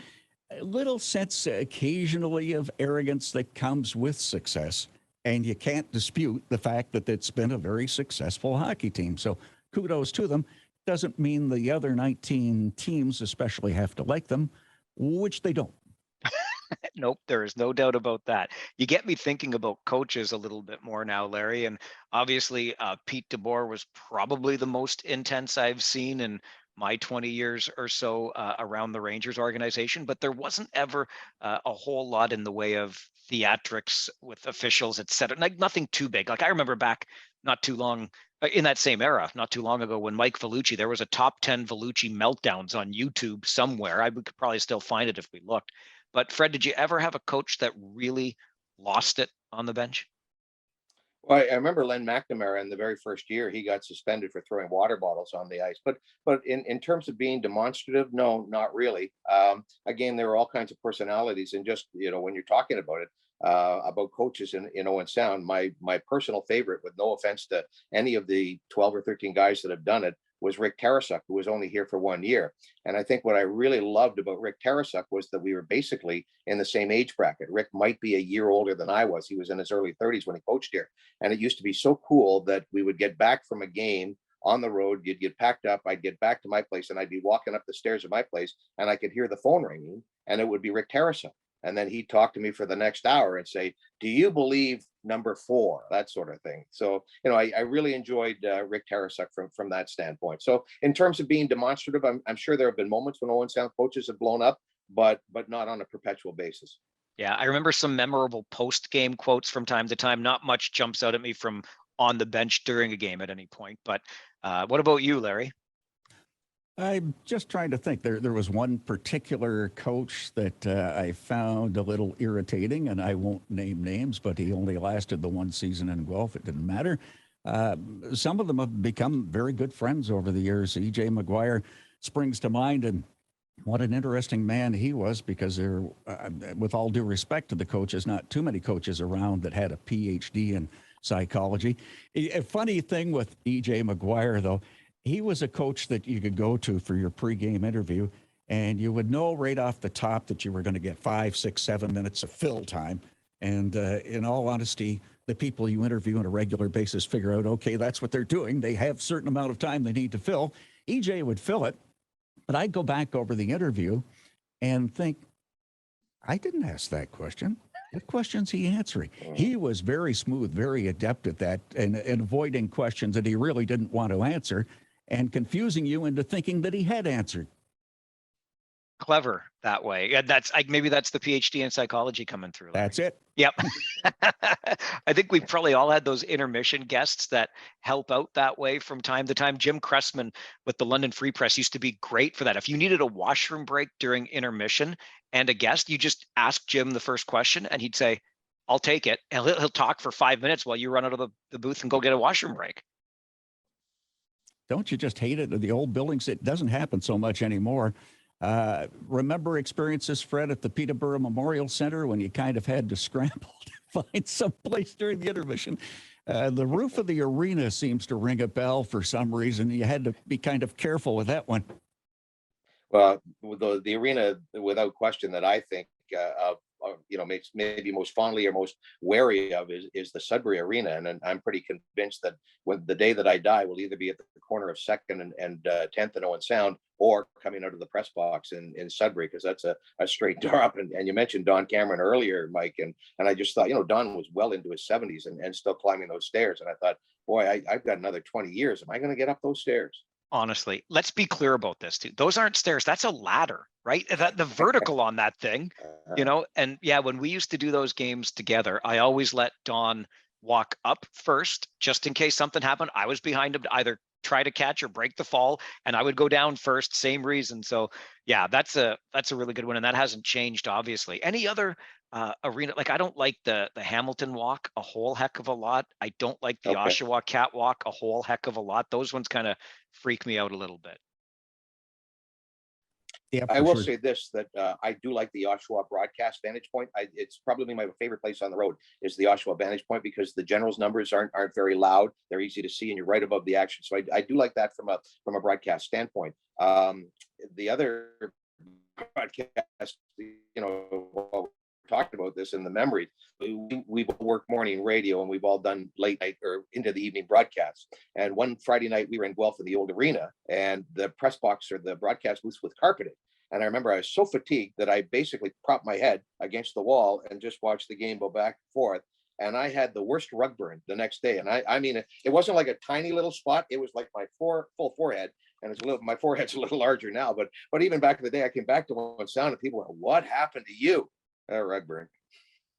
little sense occasionally of arrogance that comes with success. And you can't dispute the fact that it's been a very successful hockey team. So kudos to them. Doesn't mean the other 19 teams especially have to like them, which they don't. Nope, there is no doubt about that. You get me thinking about coaches a little bit more now, Larry. And obviously, Pete DeBoer was probably the most intense I've seen in my 20 years or so around the Rangers organization. But there wasn't ever a whole lot in the way of theatrics with officials, et cetera. Like nothing too big. Like I remember back not too long in that same era, not too long ago, when Mike Vellucci, there was a top 10 Vellucci meltdowns on YouTube somewhere. We could probably still find it if we looked. But Fred, did you ever have a coach that really lost it on the bench? Well, I remember Len McNamara in the very first year, he got suspended for throwing water bottles on the ice. But in terms of being demonstrative, no, not really. Again, there were all kinds of personalities, and just when you're talking about it, about coaches in Owen Sound, my personal favorite, with no offense to any of the 12 or 13 guys that have done it, was Rick Karissak, who was only here for 1 year. And I think what I really loved about Rick Karissak was that we were basically in the same age bracket. Rick might be a year older than I was. He was in his early 30s when he coached here. And it used to be so cool that we would get back from a game on the road, you'd get packed up, I'd get back to my place, and I'd be walking up the stairs of my place, and I could hear the phone ringing, and it would be Rick Karissak. And then he'd talk to me for the next hour and say, "Do you believe number 4?" That sort of thing. So, I really enjoyed Rick Karissak from that standpoint. So in terms of being demonstrative, I'm sure there have been moments when Owen Sound coaches have blown up, but not on a perpetual basis. Yeah, I remember some memorable post-game quotes from time to time. Not much jumps out at me from on the bench during a game at any point. But what about you, Larry? I'm just trying to think. There was one particular coach that I found a little irritating, and I won't name names, but he only lasted the one season in Guelph. It didn't matter. Some of them have become very good friends over the years. J Mcguire springs to mind. And what an interesting man he was, because there, with all due respect to the coaches, not too many coaches around that had a PhD in psychology. A funny thing with J Mcguire, though, he was a coach that you could go to for your pregame interview, and you would know right off the top that you were going to get 5, 6, 7 minutes of fill time. And in all honesty, the people you interview on a regular basis figure out, okay, that's what they're doing. They have a certain amount of time they need to fill. EJ would fill it. But I'd go back over the interview and think, I didn't ask that question. What question's he answering? He was very smooth, very adept at that, and avoiding questions that he really didn't want to answer and confusing you into thinking that he had answered. Clever that way. Yeah, maybe that's the PhD in psychology coming through. Larry. That's it. Yep. I think we've probably all had those intermission guests that help out that way from time to time. Jim Cressman with the London Free Press used to be great for that. If you needed a washroom break during intermission and a guest, you just ask Jim the first question and he'd say, I'll take it. And he'll talk for 5 minutes while you run out of the booth and go get a washroom break. Don't you just hate it? In the old buildings, it doesn't happen so much anymore. Remember experiences, Fred, at the Peterborough Memorial Center when you kind of had to scramble to find some place during the intermission? The roof of the arena seems to ring a bell for some reason. You had to be kind of careful with that one. Well, the arena, without question, that I think makes maybe most fondly or most wary of is the Sudbury Arena, and I'm pretty convinced that when the day that I die will either be at the corner of 2nd and 10th and Owen Sound, or coming out of the press box in Sudbury, because that's a straight door up. And you mentioned Don Cameron earlier, Mike, and I just thought, Don was well into his 70s and still climbing those stairs, and I thought, boy, I've got another 20 years. Am I going to get up those stairs? Honestly, let's be clear about this too. Those aren't stairs. That's a ladder, right? The vertical on that thing, and yeah, when we used to do those games together, I always let Don walk up first, just in case something happened. I was behind him to either try to catch or break the fall, and I would go down first, same reason. So yeah, that's a really good one. And that hasn't changed, obviously. Any other arena? Like, I don't like the Hamilton walk a whole heck of a lot. I don't like the Oshawa catwalk a whole heck of a lot. Those ones kind of freak me out a little bit. Yeah, I will say this, that I do like the Oshawa broadcast vantage point. It's probably my favorite place on the road is the Oshawa vantage point, because the Generals numbers aren't very loud. They're easy to see, and you're right above the action. So I do like that from a broadcast standpoint. The other broadcast, talked about this in the memories. We've worked morning radio, and we've all done late night or into the evening broadcasts. And one Friday night we were in Guelph in the old arena, and the press box or the broadcast booth was carpeted. And I remember I was so fatigued that I basically propped my head against the wall and just watched the game go back and forth. And I had the worst rug burn the next day. And I mean, it wasn't like a tiny little spot. It was like my full forehead. And my forehead's a little larger now. But even back in the day, I came back to Owen Sound and people went, "What happened to you?" Rug burn.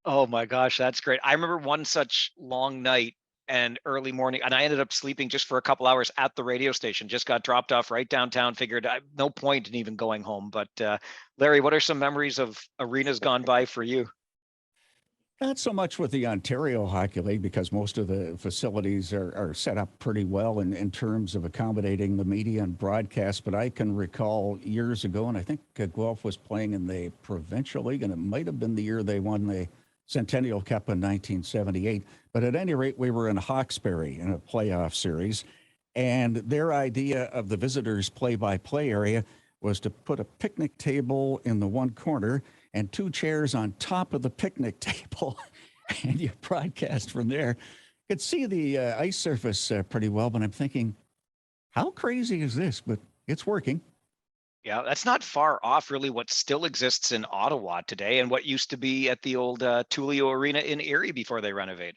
Oh my gosh, that's great. I remember one such long night and early morning, and I ended up sleeping just for a couple hours at the radio station. Just got dropped off right downtown. Figured no point in even going home. But Larry, what are some memories of arenas gone by for you? Not so much with the Ontario Hockey League, because most of the facilities are set up pretty well in terms of accommodating the media and broadcast. But I can recall years ago, and I think Guelph was playing in the Provincial League, and it might have been the year they won the Centennial Cup in 1978. But at any rate, we were in Hawkesbury in a playoff series, and their idea of the visitors' play-by-play area was to put a picnic table in the one corner and 2 chairs on top of the picnic table, and you broadcast from there. Could see the ice surface pretty well, but I'm thinking, how crazy is this? But it's working. Yeah, that's not far off really what still exists in Ottawa today and what used to be at the old Tullio Arena in Erie before they renovated.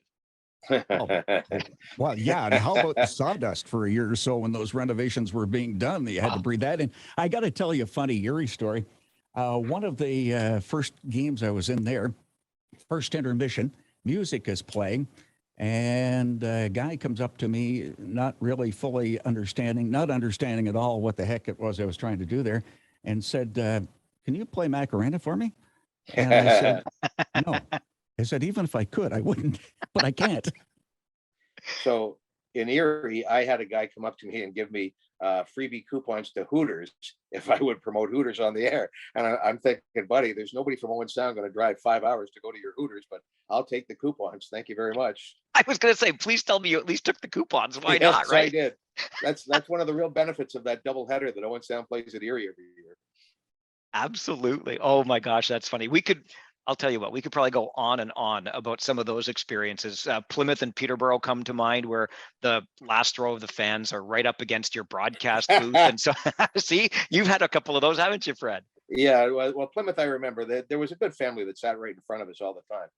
Well, yeah. And how about the sawdust for a year or so when those renovations were being done? You had to breathe that in. I got to tell you a funny Erie story. One of the first games I was in there, first intermission, music is playing, and a guy comes up to me, not really fully not understanding at all what the heck it was I was trying to do there, and said, "Can you play Macarena for me?" And I said, "No." I said, "Even if I could, I wouldn't, but I can't." So in Erie, I had a guy come up to me and give me freebie coupons to Hooters if I would promote Hooters on the air. And I'm thinking, buddy, there's nobody from Owen Sound going to drive 5 hours to go to your Hooters, but I'll take the coupons. Thank you very much. I was going to say, please tell me you at least took the coupons. Why Yes, not, right? I did. That's one of the real benefits of that doubleheader that Owen Sound plays at Erie every year. Absolutely. Oh my gosh, that's funny. I'll tell you what, we could probably go on and on about some of those experiences. Plymouth and Peterborough come to mind, where the last row of the fans are right up against your broadcast booth. And so, see, you've had a couple of those, haven't you, Fred? Yeah, well, Plymouth, I remember that there was a good family that sat right in front of us all the time.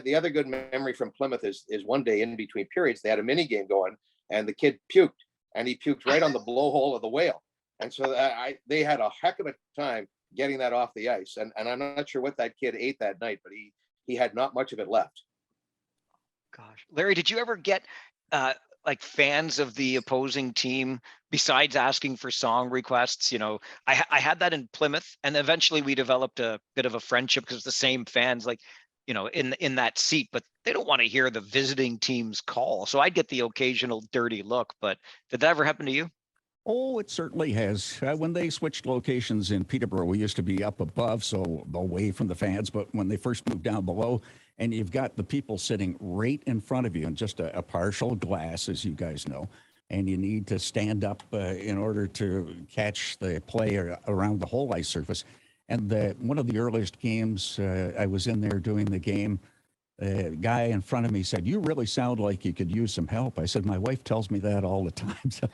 The other good memory from Plymouth is one day in between periods, they had a mini game going, and the kid puked, and he puked right on the blowhole of the whale. And so they had a heck of a time getting that off the ice. And I'm not sure what that kid ate that night, but he had not much of it left. Gosh, Larry, did you ever get like fans of the opposing team, besides asking for song requests? You know, I had that in Plymouth, and eventually we developed a bit of a friendship because the same fans, like, you know, in that seat, but they don't want to hear the visiting team's call. So I'd get the occasional dirty look. But did that ever happen to you? Oh, it certainly has. When they switched locations in Peterborough, we used to be up above, so away from the fans. But when they first moved down below, and you've got the people sitting right in front of you in just a partial glass, as you guys know, and you need to stand up in order to catch the play around the whole ice surface. And one of the earliest games, I was in there doing the game. The guy in front of me said, "You really sound like you could use some help." I said, "My wife tells me that all the time." So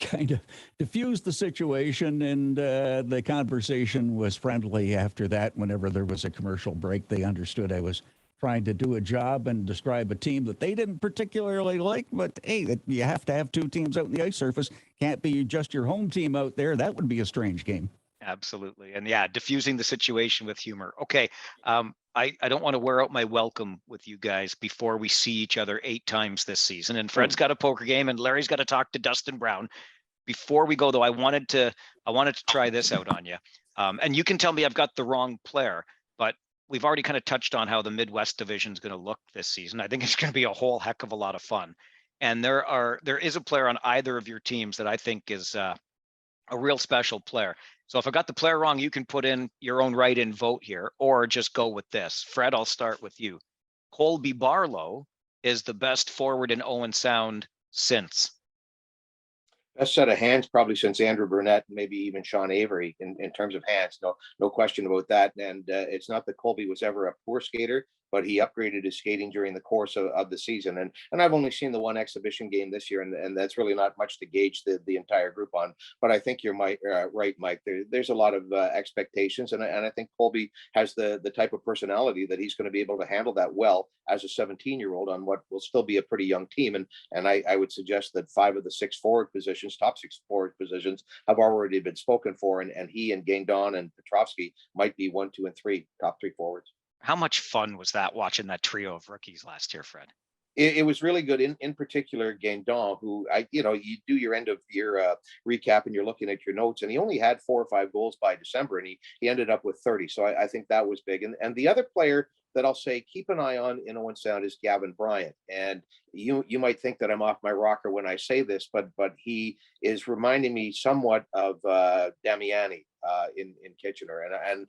kind of diffused the situation, and the conversation was friendly after that. Whenever there was a commercial break, they understood I was trying to do a job and describe a team that they didn't particularly like. But hey, you have to have two teams out in the ice surface. Can't be just your home team out there. That would be a strange game. Absolutely. And yeah, diffusing the situation with humor. Okay. I don't want to wear out my welcome with you guys before we see each other 8 times this season. And Fred's got a poker game, and Larry's got to talk to Dustin Brown. Before we go, though, I wanted to try this out on you. And you can tell me I've got the wrong player, but we've already kind of touched on how the Midwest division is going to look this season. I think it's going to be a whole heck of a lot of fun. And there is a player on either of your teams that I think is a real special player. So if I got the player wrong, you can put in your own write-in vote here, or just go with this. Fred, I'll start with you. Colby Barlow is the best forward in Owen Sound since. Best set of hands probably since Andrew Burnett, maybe even Sean Avery in terms of hands. No question about that. And it's not that Colby was ever a poor skater, but he upgraded his skating during the course of the season. And I've only seen the one exhibition game this year, and that's really not much to gauge the entire group on. But I think you're right, Mike. There's a lot of expectations, and I think Colby has the type of personality that he's going to be able to handle that well as a 17-year-old on what will still be a pretty young team. And I would suggest that 5 of the 6 forward positions, top 6 forward positions, have already been spoken for, and he and Guindon and Petrovsky might be 1, 2, and 3 top 3 forwards. How much fun was that watching that trio of rookies last year, Fred? It was really good. In particular, Guindon, who you do your end of year recap, and you're looking at your notes, and he only had 4 or 5 goals by December, and he ended up with 30. So I think that was big. And the other player that I'll say keep an eye on in Owen Sound is Gavin Bryant. And you might think that I'm off my rocker when I say this, but he is reminding me somewhat of Damiani in Kitchener, and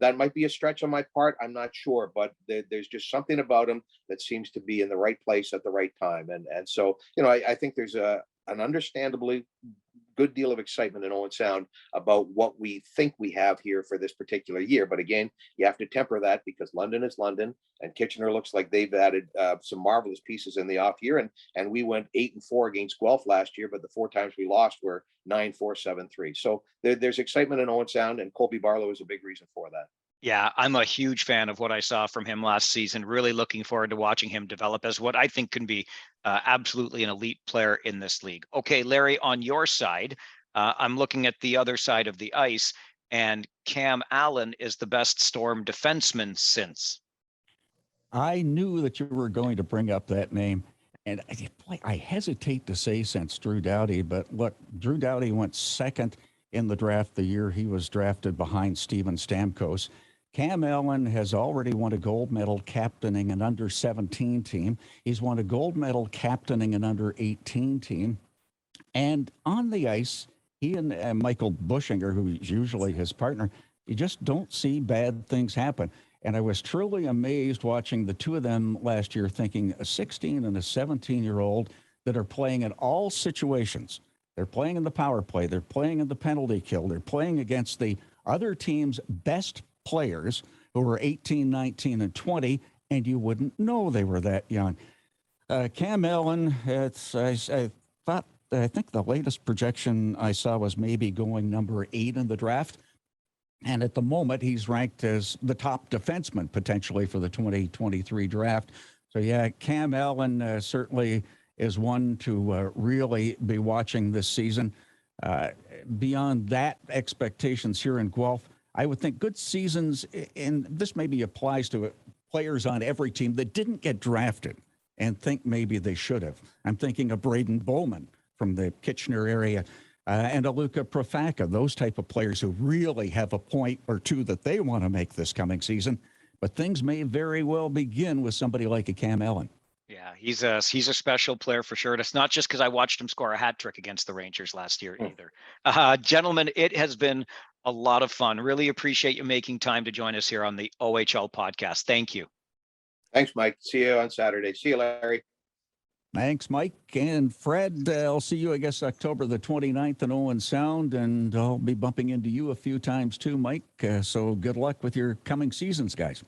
that might be a stretch on my part. I'm not sure, but there's just something about him that seems to be in the right place at the right time, and so I think there's an understandably good deal of excitement in Owen Sound about what we think we have here for this particular year. But again, you have to temper that because London is London, and Kitchener looks like they've added some marvelous pieces in the off year. And we went 8-4 against Guelph last year, but the 4 times we lost were 9-4, 7-3. So there's excitement in Owen Sound, and Colby Barlow is a big reason for that. Yeah, I'm a huge fan of what I saw from him last season. Really looking forward to watching him develop as what I think can be absolutely an elite player in this league. Okay, Larry, on your side, I'm looking at the other side of the ice, and Cam Allen is the best Storm defenseman since. I knew that you were going to bring up that name. And I hesitate to say since Drew Doughty, but look, Drew Doughty went second in the draft the year he was drafted behind Steven Stamkos. Cam Allen has already won a gold medal captaining an under-17 team. He's won a gold medal captaining an under-18 team. And on the ice, he and Michael Bushinger, who's usually his partner, you just don't see bad things happen. And I was truly amazed watching the two of them last year, thinking a 16 and a 17-year-old that are playing in all situations. They're playing in the power play. They're playing in the penalty kill. They're playing against the other team's best players who are 18, 19, and 20, and you wouldn't know they were that young. Cam Allen, I think the latest projection I saw was maybe going number 8 in the draft. And at the moment, he's ranked as the top defenseman potentially for the 2023 draft. So, yeah, Cam Allen certainly is one to really be watching this season. Beyond that, expectations here in Guelph, I would think good seasons, and this maybe applies to players on every team that didn't get drafted and think maybe they should have. I'm thinking of Braden Bowman from the Kitchener area, and a Luka Profaka, those type of players who really have a point or two that they want to make this coming season. But things may very well begin with somebody like a Cam Allen. Yeah, he's a special player for sure. And it's not just because I watched him score a hat trick against the Rangers last year either. Gentlemen, it has been a lot of fun. Really appreciate you making time to join us here on the OHL podcast. Thank you. Thanks, Mike. See you on Saturday. See you, Larry. Thanks, Mike. And Fred, I'll see you, I guess, October the 29th in Owen Sound, and I'll be bumping into you a few times too, Mike. So good luck with your coming seasons, guys.